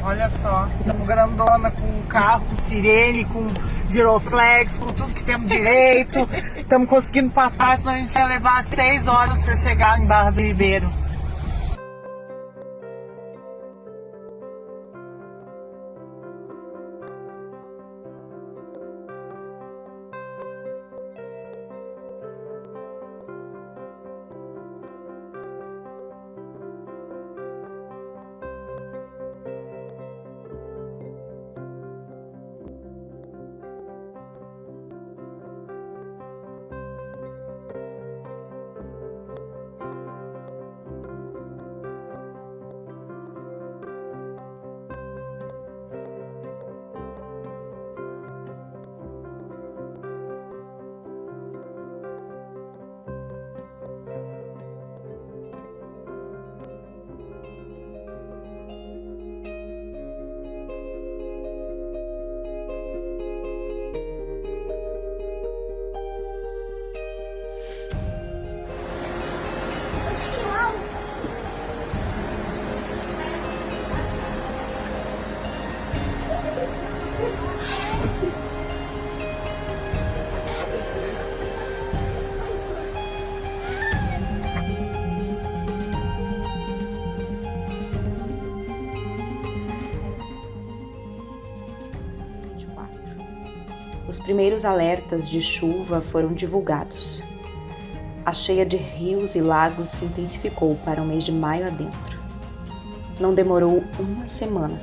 Olha só, estamos grandona com carro, com sirene, com giroflex, com tudo que temos direito. Estamos conseguindo passar, senão a gente ia levar 6 horas para chegar em Barra do Ribeiro. Os primeiros alertas de chuva foram divulgados. A cheia de rios e lagos se intensificou para o mês de maio adentro. Não demorou uma semana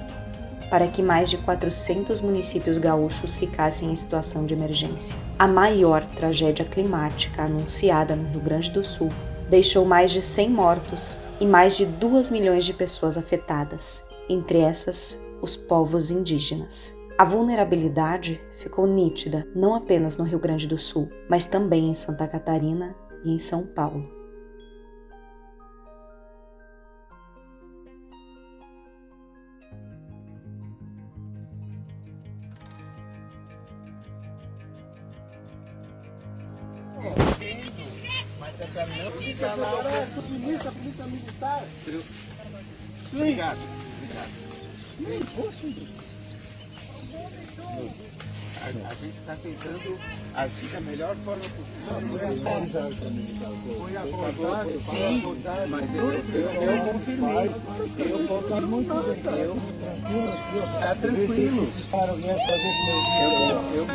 para que mais de 400 municípios gaúchos ficassem em situação de emergência. A maior tragédia climática anunciada no Rio Grande do Sul deixou mais de 100 mortos e mais de 2 milhões de pessoas afetadas, entre essas, os povos indígenas. A vulnerabilidade ficou nítida não apenas no Rio Grande do Sul, mas também em Santa Catarina e em São Paulo. Mas a caminhão fica lá. Polícia militar. Obrigado. A gente está tentando agir da melhor forma possível. Foi abordado, sim, mas eu confirmei. Eu confirmo muito bem. Está tranquilo. Eu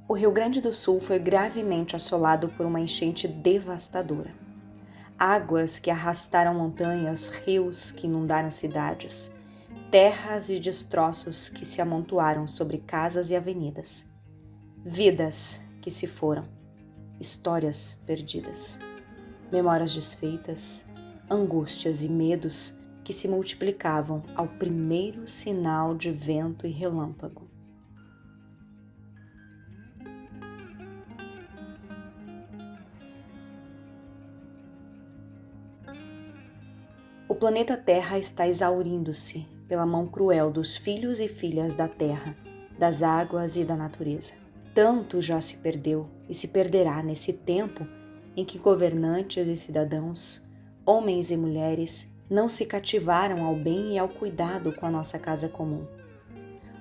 O Rio Grande do Sul foi gravemente assolado por uma enchente devastadora. Águas que arrastaram montanhas, rios que inundaram cidades, terras e destroços que se amontoaram sobre casas e avenidas. Vidas que se foram, histórias perdidas, memórias desfeitas, angústias e medos que se multiplicavam ao primeiro sinal de vento e relâmpago. O planeta Terra está exaurindo-se pela mão cruel dos filhos e filhas da Terra, das águas e da natureza. Tanto já se perdeu e se perderá nesse tempo em que governantes e cidadãos, homens e mulheres, não se cativaram ao bem e ao cuidado com a nossa casa comum.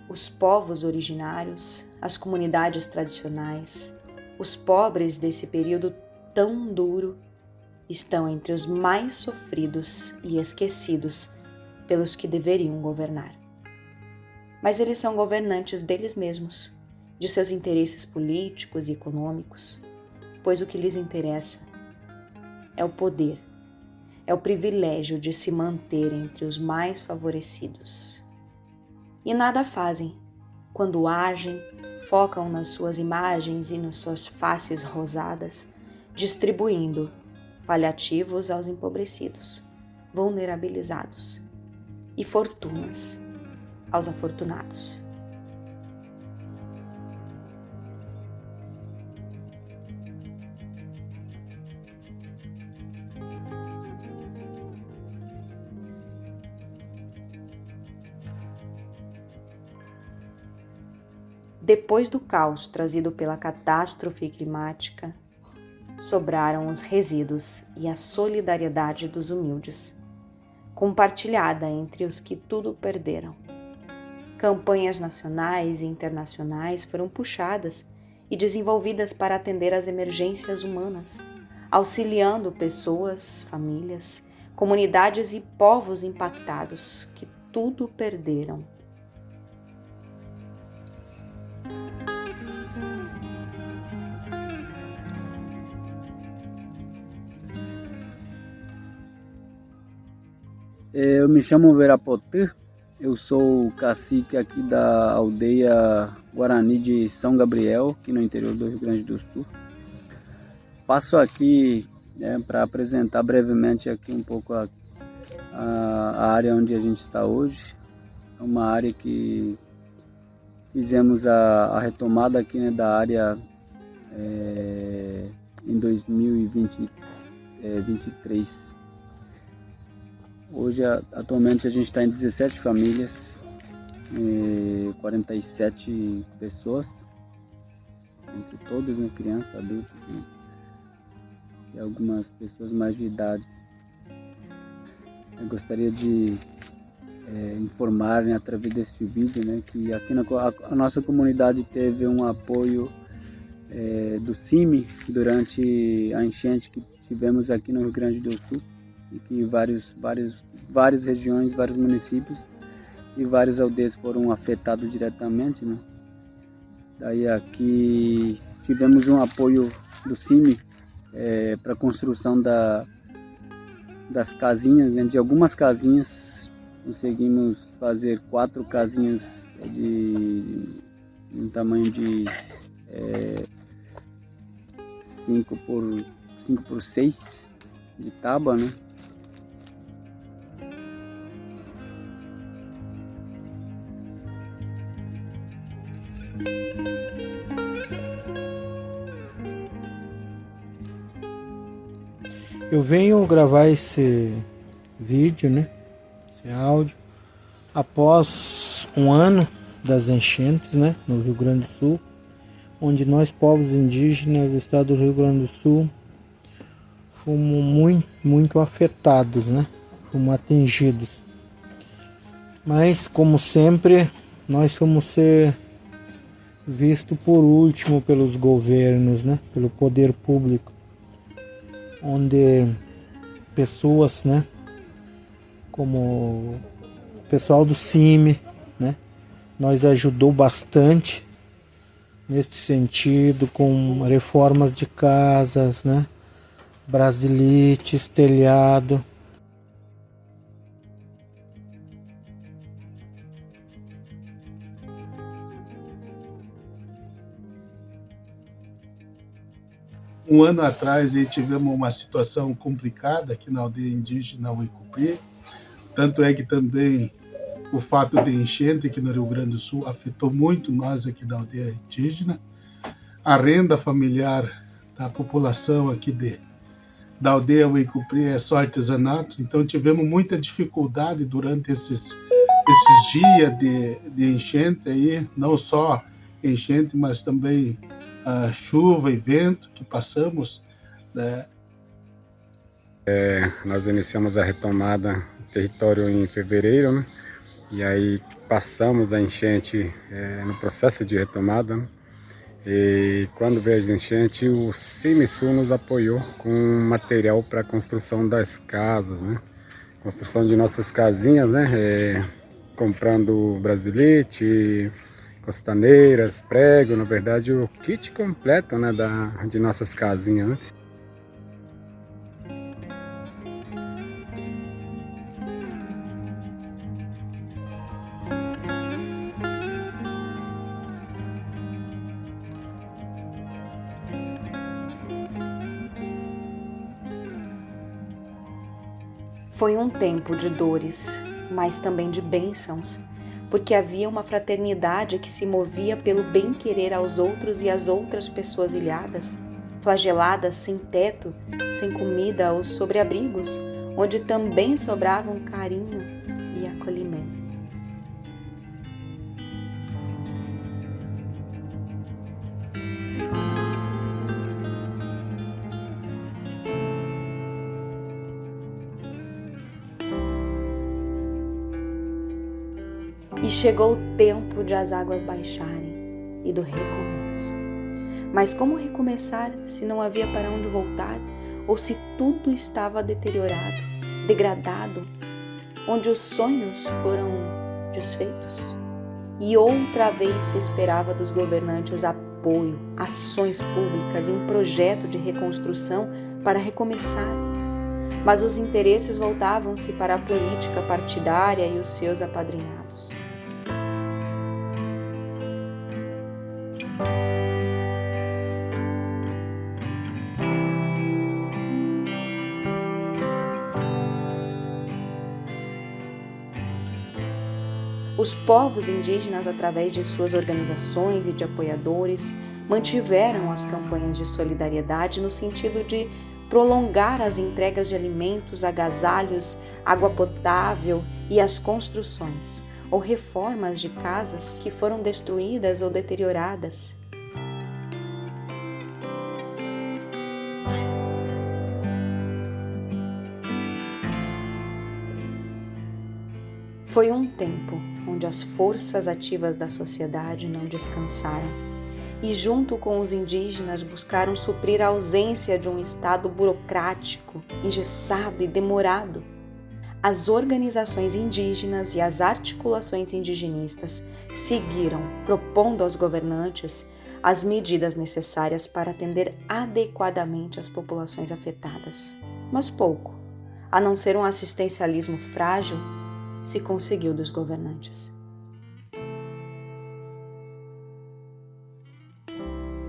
Os povos originários, as comunidades tradicionais, Os pobres desse período tão duro estão entre os mais sofridos e esquecidos pelos que deveriam governar. Mas eles são governantes deles mesmos, de seus interesses políticos e econômicos, pois o que lhes interessa é o poder, é o privilégio de se manter entre os mais favorecidos. E nada fazem quando agem, focam nas suas imagens e nas suas faces rosadas, distribuindo paliativos aos empobrecidos, vulnerabilizados e fortunas aos afortunados. Depois do caos trazido pela catástrofe climática, sobraram os resíduos e a solidariedade dos humildes, compartilhada entre os que tudo perderam. Campanhas nacionais e internacionais foram puxadas e desenvolvidas para atender às emergências humanas, auxiliando pessoas, famílias, comunidades e povos impactados que tudo perderam. Eu me chamo Verapotê, eu sou o cacique aqui da aldeia Guarani de São Gabriel, aqui no interior do Rio Grande do Sul. Passo aqui para apresentar brevemente aqui um pouco a área onde a gente está hoje. É uma área que fizemos a retomada aqui, né, da área em 2023. Hoje, atualmente, a gente está em 17 famílias, 47 pessoas, entre todos, né, crianças, adultos e algumas pessoas mais de idade. Eu gostaria de informar, né, através deste vídeo, né, que aqui a nossa comunidade teve um apoio do CIMI durante a enchente que tivemos aqui no Rio Grande do Sul, e que várias regiões, vários municípios e várias aldeias foram afetados diretamente, né? Daí aqui tivemos um apoio do CIMI para a construção das casinhas, né? De algumas casinhas conseguimos fazer 4 casinhas de um tamanho de 5 por 6 de tábua, né? Eu venho gravar esse vídeo, né, esse áudio, após um ano das enchentes, né, no Rio Grande do Sul, onde nós, povos indígenas do estado do Rio Grande do Sul, fomos muito afetados, né, fomos atingidos. Mas, como sempre, nós fomos ser vistos por último pelos governos, né, pelo poder público, onde pessoas, né, como o pessoal do CIMI, né, nós ajudou bastante neste sentido, com reformas de casas, né, brasilites, telhado. Um ano atrás tivemos uma situação complicada aqui na aldeia indígena Uicupí, tanto é que também o fato de enchente aqui no Rio Grande do Sul afetou muito nós aqui da aldeia indígena. A renda familiar da população aqui da aldeia Uicupí é só artesanato, então tivemos muita dificuldade durante esses dias de enchente aí, não só enchente, mas também a chuva e vento que passamos, né? Nós iniciamos a retomada do território em fevereiro, né? E aí passamos a enchente no processo de retomada, né? E quando veio a enchente, o CIMI-Sul nos apoiou com material para a construção das casas, né? Construção de nossas casinhas, né? Comprando brasilite, costaneiras, prego, na verdade o kit completo, né, de nossas casinhas, né? Foi um tempo de dores, mas também de bênçãos, porque havia uma fraternidade que se movia pelo bem-querer aos outros e às outras pessoas ilhadas, flageladas, sem teto, sem comida ou sobreabrigos, onde também sobravam carinho e acolhimento. E chegou o tempo de as águas baixarem e do recomeço. Mas como recomeçar se não havia para onde voltar, ou se tudo estava deteriorado, degradado, onde os sonhos foram desfeitos? E outra vez se esperava dos governantes apoio, ações públicas e um projeto de reconstrução para recomeçar. Mas os interesses voltavam-se para a política partidária e os seus apadrinhados. Os povos indígenas, através de suas organizações e de apoiadores, mantiveram as campanhas de solidariedade no sentido de prolongar as entregas de alimentos, agasalhos, água potável e as construções ou reformas de casas que foram destruídas ou deterioradas. Foi um tempo onde as forças ativas da sociedade não descansaram e, junto com os indígenas, buscaram suprir a ausência de um Estado burocrático, engessado e demorado. As organizações indígenas e as articulações indigenistas seguiram propondo aos governantes as medidas necessárias para atender adequadamente as populações afetadas. Mas pouco, a não ser um assistencialismo frágil, se conseguiu dos governantes.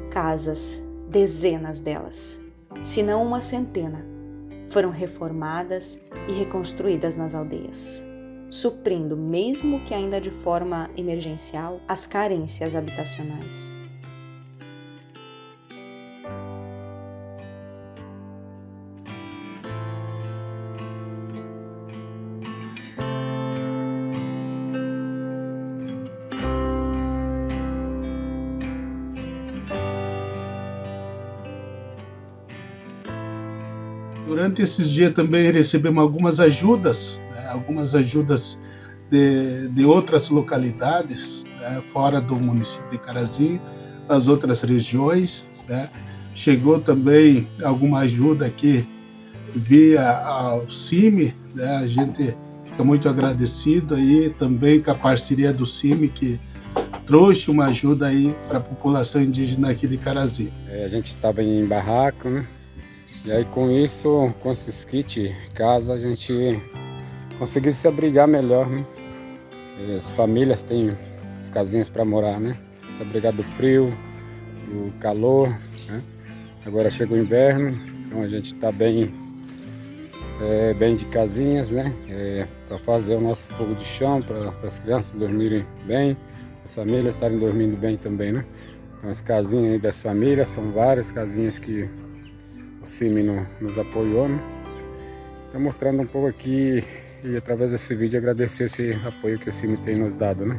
Casas, dezenas delas, se não uma centena, foram reformadas e reconstruídas nas aldeias, suprindo, mesmo que ainda de forma emergencial, as carências habitacionais. Durante esses dias também recebemos algumas ajudas, né, de outras localidades, né, fora do município de Carazinho, das outras regiões, né. Chegou também alguma ajuda aqui via ao CIMI, né, a gente fica muito agradecido aí também com a parceria do CIMI, que trouxe uma ajuda aí para a população indígena aqui de Carazinho. A gente estava em barraco, né? E aí com isso, com esses kits casa, a gente conseguiu se abrigar melhor, né? E as famílias têm as casinhas para morar, né? Se abrigar do frio, do calor, né? Agora chega o inverno, então a gente está bem de casinhas, né? Para fazer o nosso fogo de chão, para as crianças dormirem bem, as famílias estarem dormindo bem também, né? Então as casinhas aí das famílias, são várias casinhas que o CIMI nos apoiou, né? Estou mostrando um pouco aqui e através desse vídeo agradecer esse apoio que o CIMI tem nos dado, né?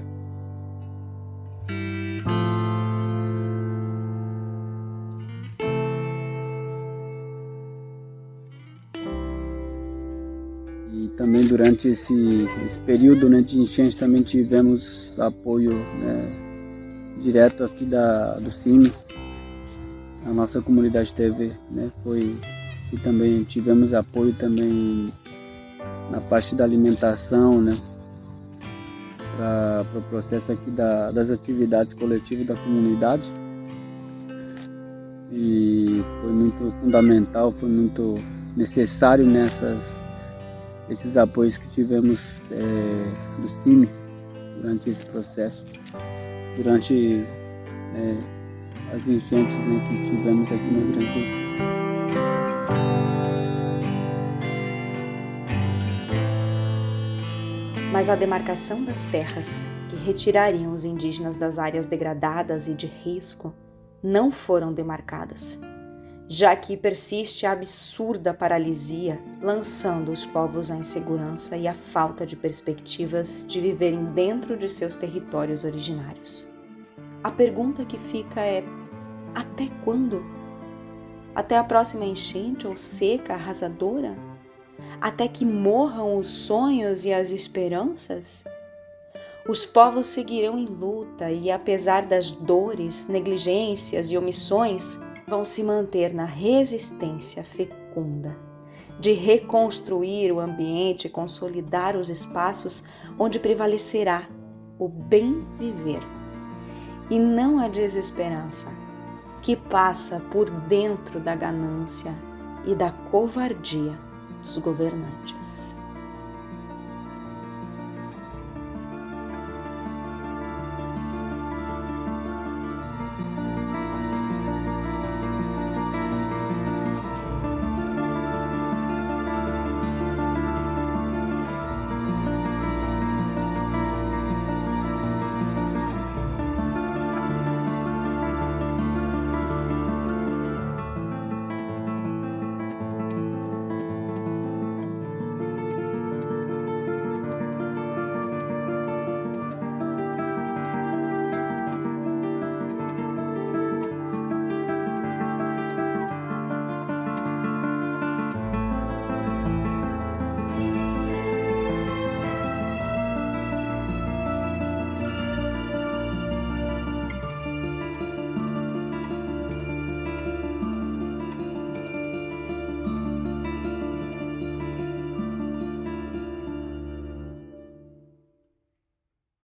E também durante esse período, né, de enchente também tivemos apoio, né, direto aqui do CIMI, a nossa comunidade teve, né, e também tivemos apoio também na parte da alimentação, né, para o processo aqui das atividades coletivas da comunidade. E foi muito fundamental, foi muito necessário esses apoios que tivemos do CIMI durante esse processo, durante as enchentes, né, que tivemos aqui no Rio Grande do Sul. Mas a demarcação das terras que retirariam os indígenas das áreas degradadas e de risco não foram demarcadas, já que persiste a absurda paralisia, lançando os povos à insegurança e à falta de perspectivas de viverem dentro de seus territórios originários. A pergunta que fica é: até quando? Até a próxima enchente ou seca arrasadora? Até que morram os sonhos e as esperanças? Os povos seguirão em luta e, apesar das dores, negligências e omissões, vão se manter na resistência fecunda de reconstruir o ambiente e consolidar os espaços onde prevalecerá o bem viver e não a desesperança que passa por dentro da ganância e da covardia dos governantes.